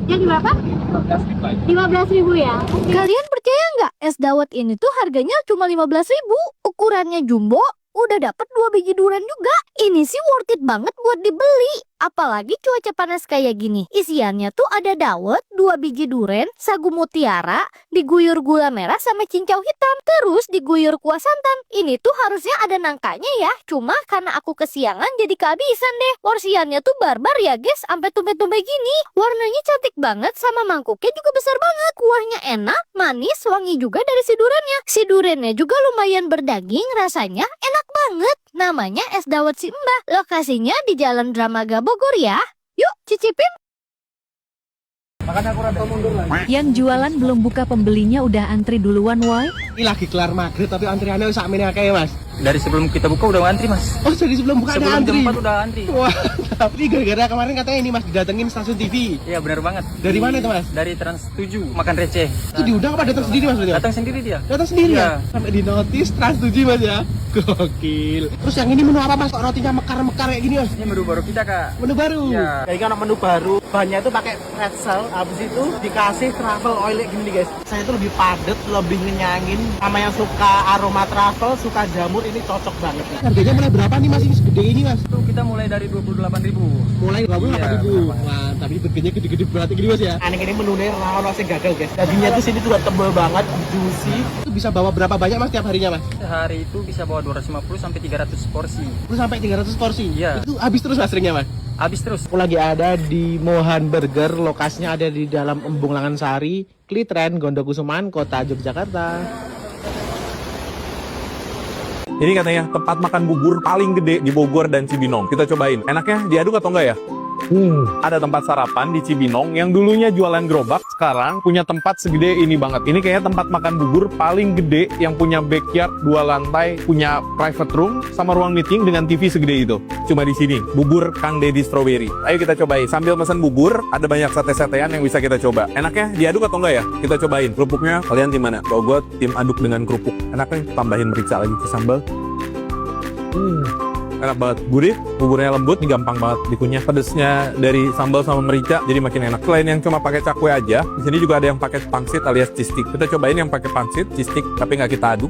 Jadi berapa? 15.000 ya. Kalian percaya nggak? Es dawet ini tuh harganya cuma 15.000. Ukurannya jumbo, udah dapet 2 biji durian juga. Ini sih worth it banget buat dibeli. Apalagi cuaca panas kayak gini. Isiannya tuh ada dawet, 2 biji duren, sagu mutiara, diguyur gula merah sama cincau hitam. Terus diguyur kuah santan. Ini tuh harusnya ada nangkanya ya. Cuma karena aku kesiangan jadi kehabisan deh. Porsiannya tuh barbar ya guys, sampai tumpe-tumpe gini. Warnanya cantik banget sama mangkuknya juga besar banget. Kuahnya enak, manis, wangi juga dari si durennya. Si durennya juga lumayan berdaging, rasanya enak banget. Namanya es dawet si Mbah. Lokasinya di Jalan Dramaga Bogor ya. Yuk cicipin. Yang jualan belum buka, pembelinya udah antri duluan woi. Ini lagi kelar maghrib tapi antriannya sak meneh akeh Mas. Dari sebelum kita buka udah ngantri mas. Oh jadi sebelum buka ada Sebelum antri. jam 4 udah antri. Wah, tapi gara-gara kemarin katanya ini Mas didatengin stasiun TV. Iya benar banget. Dari mana itu Mas? Dari Trans 7 makan receh. Itu diundang apa datang sendiri Mas? Datang sendiri dia. Datang sendiri Iya. ya? Sampai di notis Trans 7 Mas ya? Gokil. Terus yang ini menu apa Mas? Kok rotinya mekar-mekar kayak gini Mas? Ini menu baru kita kak. Menu baru? Iya. Kayak kan menu baru. Bahannya itu pakai pretzel. Habis itu dikasih truffle oil kayak gini nih guys. Saya itu lebih padat, lebih ngenyangin. Sama yang suka aroma truffle, suka jamur, ini cocok banget. Harganya mulai berapa nih Mas? Ini segede ini Mas? Itu kita mulai dari 28.000. Mulai 28.000. Iya, Wah, tapi burgernya gede-gede berarti gini Mas ya. Aneh ini menunya rawon masih gagal guys. Dagingnya tuh sini juga tebal banget, juicy. Itu bisa bawa berapa banyak Mas tiap harinya Mas? Sehari itu bisa bawa 250 sampai 300 porsi. Terus sampai 300 porsi. Iya. Itu habis terus Mas seringnya Mas. Habis terus. Aku lagi ada di Mohan Burger, lokasinya ada di dalam Embung Langansari, Klitren, Gondokusuman, Kota Yogyakarta. Ini katanya tempat makan bubur paling gede di Bogor dan Cibinong. Kita cobain. Enaknya diaduk atau enggak ya? Ada tempat sarapan di Cibinong yang dulunya jualan gerobak, sekarang punya tempat segede ini banget. Ini kayaknya tempat makan bubur paling gede yang punya backyard 2 lantai, punya private room sama ruang meeting dengan TV segede itu. Cuma di sini, bubur Kang Deddy Strawberry. Ayo kita cobain. Sambil pesan bubur, ada banyak sate-satean yang bisa kita coba. Enaknya diaduk atau enggak ya? Kita cobain. Kerupuknya kalian tim mana? Kalau gue tim aduk dengan kerupuk. Enaknya tambahin merica lagi ke sambal. Enak banget, gurih, buburnya lembut, ini gampang banget dikunyah. Pedesnya dari sambal sama merica jadi makin enak. Selain yang cuma pakai cakwe aja, di sini juga ada yang pakai pangsit alias cheese stick. Kita cobain yang pakai pangsit, cheese stick, tapi nggak kita aduk.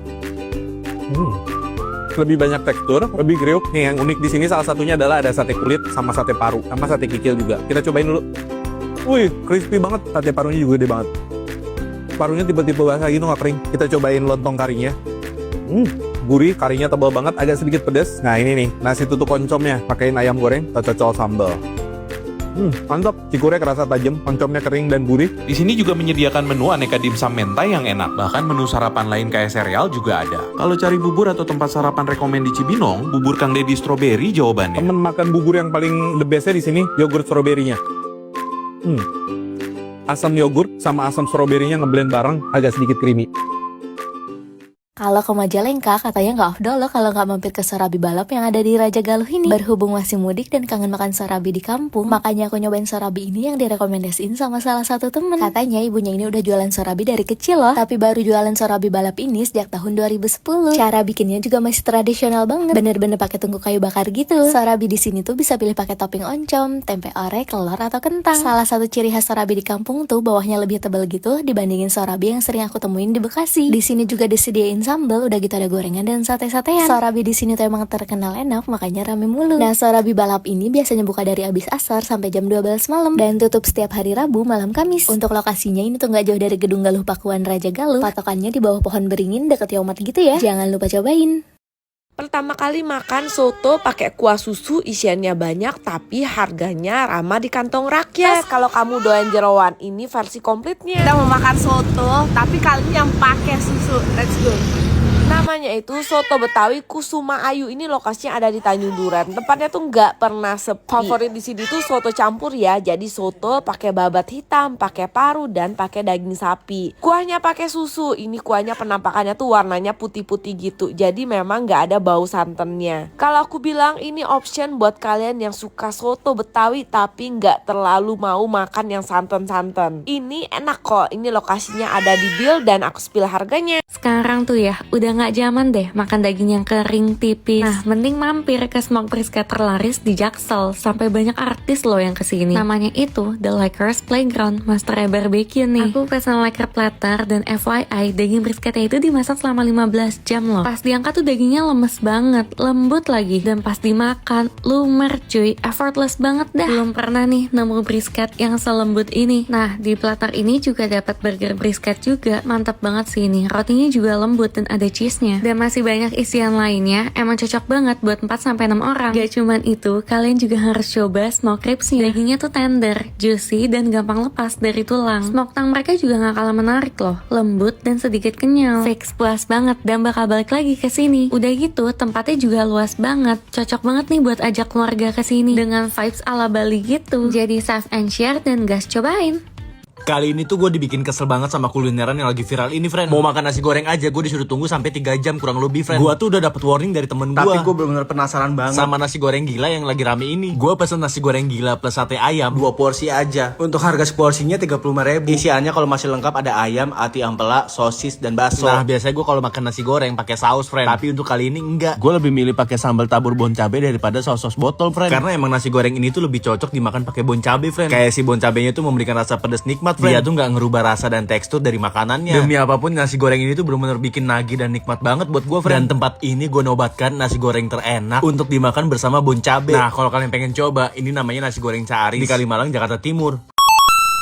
Lebih banyak tekstur, lebih kriuk. Nih yang unik di sini salah satunya adalah ada sate kulit sama sate paru, sama sate kikil juga. Kita cobain dulu. Wih, crispy banget, sate parunya juga gede banget. Parunya tiba-tiba basah gitu nggak kering. Kita cobain lontong karinya. Gurih, karinya tebal banget, agak sedikit pedas. Nah ini nih, nasi tutuk oncomnya, pakein ayam goreng, cocol sambal. Mantap, cikurnya kerasa tajam, oncomnya kering dan gurih. Di sini juga menyediakan menu aneka dimsum mentai yang enak. Bahkan menu sarapan lain kayak sereal juga ada. Kalau cari bubur atau tempat sarapan rekomen di Cibinong, bubur Kang Deddy Strawberry jawabannya. Temen makan bubur yang paling the bestnya di sini, yogurt stroberinya. Asam yogurt sama asam stroberinya ngeblend bareng, agak sedikit creamy. Kalau ke Majalengka, katanya nggak afdol loh kalau nggak mampir ke Sorabi Balap yang ada di Raja Galuh ini. Berhubung masih mudik dan kangen makan sorabi di kampung, makanya aku nyobain sorabi ini yang direkomendasiin sama salah satu temen. Katanya ibunya ini udah jualan sorabi dari kecil loh, tapi baru jualan Sorabi Balap ini sejak tahun 2010. Cara bikinnya juga masih tradisional banget, bener-bener pakai tungku kayu bakar gitu. Sorabi di sini tuh bisa pilih pakai topping oncom, tempe orek, telur atau kentang. Salah satu ciri khas sorabi di kampung tuh bawahnya lebih tebal gitu dibandingin sorabi yang sering aku temuin di Bekasi. Di sini juga disediain sambal, udah gitu ada gorengan dan sate-satean. Sorabi di sini tuh emang terkenal enak, makanya rame mulu. Nah, Sorabi Balap ini biasanya buka dari abis asar sampai jam 12 malam dan tutup setiap hari Rabu malam Kamis. Untuk lokasinya ini tuh nggak jauh dari Gedung Galuh Pakuan Raja Galuh. Patokannya di bawah pohon beringin deket Yomat gitu ya. Jangan lupa cobain. Pertama kali makan soto pakai kuah susu, isiannya banyak tapi harganya ramah di kantong rakyat. Kalau kamu doyan jerawan, ini versi komplitnya. Kita mau makan soto tapi kali ini yang pakai susu. Let's go. Namanya itu Soto Betawi Kusuma Ayu. Ini lokasinya ada di Tanjung Duren. Tempatnya tuh nggak pernah sepi. Favorit di sini tuh soto campur ya. Jadi soto pakai babat hitam, pakai paru dan pakai daging sapi. Kuahnya pakai susu. Ini kuahnya penampakannya tuh warnanya putih-putih gitu. Jadi memang nggak ada bau santannya. Kalau aku bilang ini option buat kalian yang suka soto Betawi tapi nggak terlalu mau makan yang santan-santan. Ini enak kok. Ini lokasinya ada di Bill dan aku spill harganya. Sekarang tuh ya, udah nggak zaman deh makan daging yang kering tipis. Nah, mending mampir ke Smoke Brisket terlaris di Jaksel. Sampai banyak artis loh yang kesini. Namanya itu The Lakers Playground Master Barbecue nih. Aku pesan Laker platter dan FYI daging brisketnya itu dimasak selama 15 jam loh. Pas diangkat tuh dagingnya lemes banget, lembut lagi, dan pas dimakan lumer cuy, effortless banget dah. Belum pernah nih nemu brisket yang selembut ini. Nah, di platter ini juga dapat burger brisket juga. Mantap banget sih ini. Rotinya juga lembut dan ada cheese-nya. Dan masih banyak isian lainnya. Emang cocok banget buat 4-6 orang. Gak cuman itu, kalian juga harus coba smoke ribs-nya. Dagingnya tuh tender, juicy, dan gampang lepas dari tulang. Smoke tang mereka juga gak kalah menarik loh. Lembut dan sedikit kenyal. Fix puas banget dan bakal balik lagi ke sini. Udah gitu, tempatnya juga luas banget. Cocok banget nih buat ajak keluarga ke sini dengan vibes ala Bali gitu. Jadi save and share dan gas cobain. Kali ini tuh gue dibikin kesel banget sama kulineran yang lagi viral ini, friend. Mau makan nasi goreng aja gue disuruh tunggu sampai 3 jam kurang lebih, friend. Gue tuh udah dapet warning dari temen gue. Tapi gue bener-bener penasaran banget sama nasi goreng gila yang lagi rame ini. Gue pesen nasi goreng gila plus sate ayam 2 porsi aja. Untuk harga seporsinya 35.000. Isiannya kalau masih lengkap ada ayam, ati ampela, sosis, dan bakso. Nah, biasanya gue kalau makan nasi goreng pakai saus, friend. Tapi untuk kali ini enggak. Gue lebih milih pakai sambal tabur bon cabe daripada saus botol, friend. Karena emang nasi goreng ini tuh lebih cocok dimakan pakai bon cabe, friend. Kayak si bon cabenya tuh memberikan rasa pedas nikmat, friend. Dia tuh nggak ngerubah rasa dan tekstur dari makanannya. Demi apapun nasi goreng ini tuh bener-bener bikin nagih dan nikmat banget buat gue, friend. Dan tempat ini gue nobatkan nasi goreng terenak untuk dimakan bersama bon cabe. Nah, kalau kalian pengen coba, ini namanya nasi goreng Caris di Kalimalang, Jakarta Timur.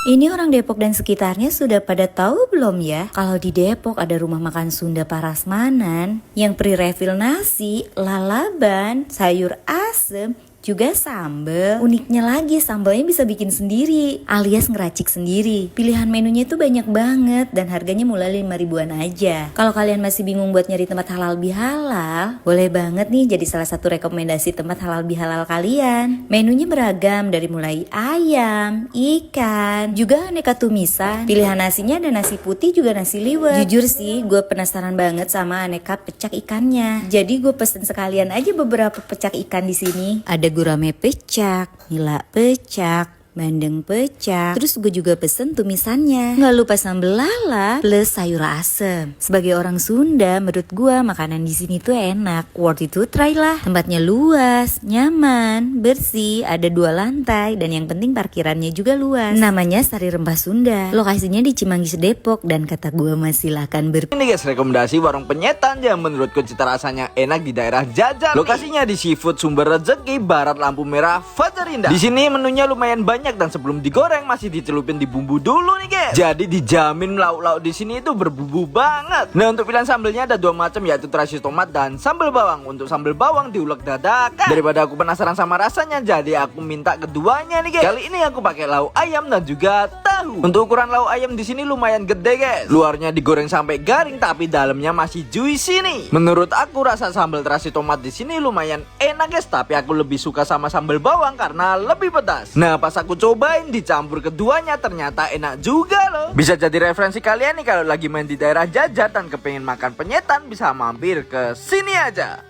Ini orang Depok dan sekitarnya sudah pada tahu belum ya? Kalau di Depok ada rumah makan Sunda Parasmanan yang pre-refill nasi, lalaban, sayur asem, juga sambal. Uniknya lagi, sambalnya bisa bikin sendiri alias ngeracik sendiri. Pilihan menunya itu banyak banget dan harganya mulai 5 ribuan aja. Kalau kalian masih bingung buat nyari tempat halal bihalal, boleh banget nih jadi salah satu rekomendasi tempat halal bihalal kalian. Menunya beragam dari mulai ayam, ikan, juga aneka tumisan. Pilihan nasinya ada nasi putih juga nasi liwet. Jujur sih, gue penasaran banget sama aneka pecak ikannya. Jadi gue pesen sekalian aja beberapa pecak ikan di sini. Ada gurame pecak, nila pecak, bandeng pecak. Terus gue juga pesen tumisannya. Nggak lupa sambal lala plus sayur asem. Sebagai orang Sunda, menurut gue makanan di sini tuh enak. Worth it to try lah. Tempatnya luas, nyaman, bersih, ada 2 lantai, dan yang penting parkirannya juga luas. Namanya Sari Rempah Sunda. Lokasinya di Cimanggis, Depok, dan kata gue masih silakan Ini guys, rekomendasi warung penyetan yang menurutku cita rasanya enak di daerah Jajal. Lokasinya di Seafood Sumber Rezeki, Barat Lampu Merah, Fajar Indah. Di sini menunya lumayan banyak dan sebelum digoreng masih dicelupin di bumbu dulu nih guys. Jadi dijamin lauk-lauk di sini itu berbumbu banget. Nah, untuk pilihan sambelnya ada 2 macam, yaitu terasi tomat dan sambal bawang. Untuk sambal bawang diulek dadakan. Daripada aku penasaran sama rasanya, jadi aku minta keduanya nih guys. Kali ini aku pakai lauk ayam dan juga tahu. Untuk ukuran lauk ayam di sini lumayan gede guys. Luarnya digoreng sampai garing tapi dalamnya masih juicy nih. Menurut aku rasa sambal terasi tomat di sini lumayan enak guys, tapi aku lebih suka sama sambal bawang karena lebih pedas. Nah, pas aku cobain dicampur keduanya ternyata enak juga loh. Bisa jadi referensi kalian nih kalau lagi main di daerah Jajar dan kepengen makan penyetan, bisa mampir ke sini aja.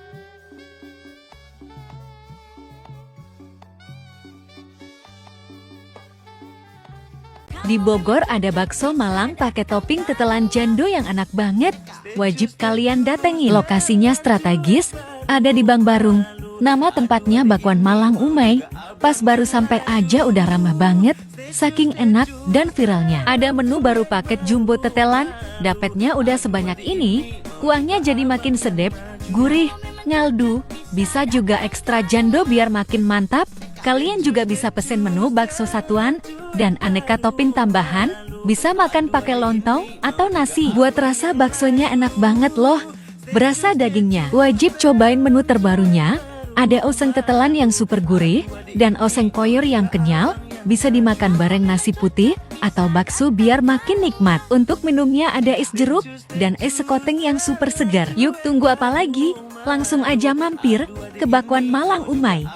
Di Bogor ada bakso Malang pakai topping tetelan jando yang enak banget. Wajib kalian datangi. Lokasinya strategis, ada di Bang Barung. Nama tempatnya Bakwan Malang Umay. Pas baru sampai aja udah ramah banget, saking enak dan viralnya. Ada menu baru paket jumbo tetelan, dapetnya udah sebanyak ini. Kuahnya jadi makin sedep, gurih, ngaldu. Bisa juga ekstra jando biar makin mantap. Kalian juga bisa pesen menu bakso satuan dan aneka topping tambahan. Bisa makan pakai lontong atau nasi. Buat rasa baksonya enak banget loh. Berasa dagingnya. Wajib cobain menu terbarunya. Ada oseng tetelan yang super gurih dan oseng koyor yang kenyal. Bisa dimakan bareng nasi putih atau bakso biar makin nikmat. Untuk minumnya ada es jeruk dan es sekoteng yang super segar. Yuk, tunggu apa lagi? Langsung aja mampir ke Bakwan Malang Umay.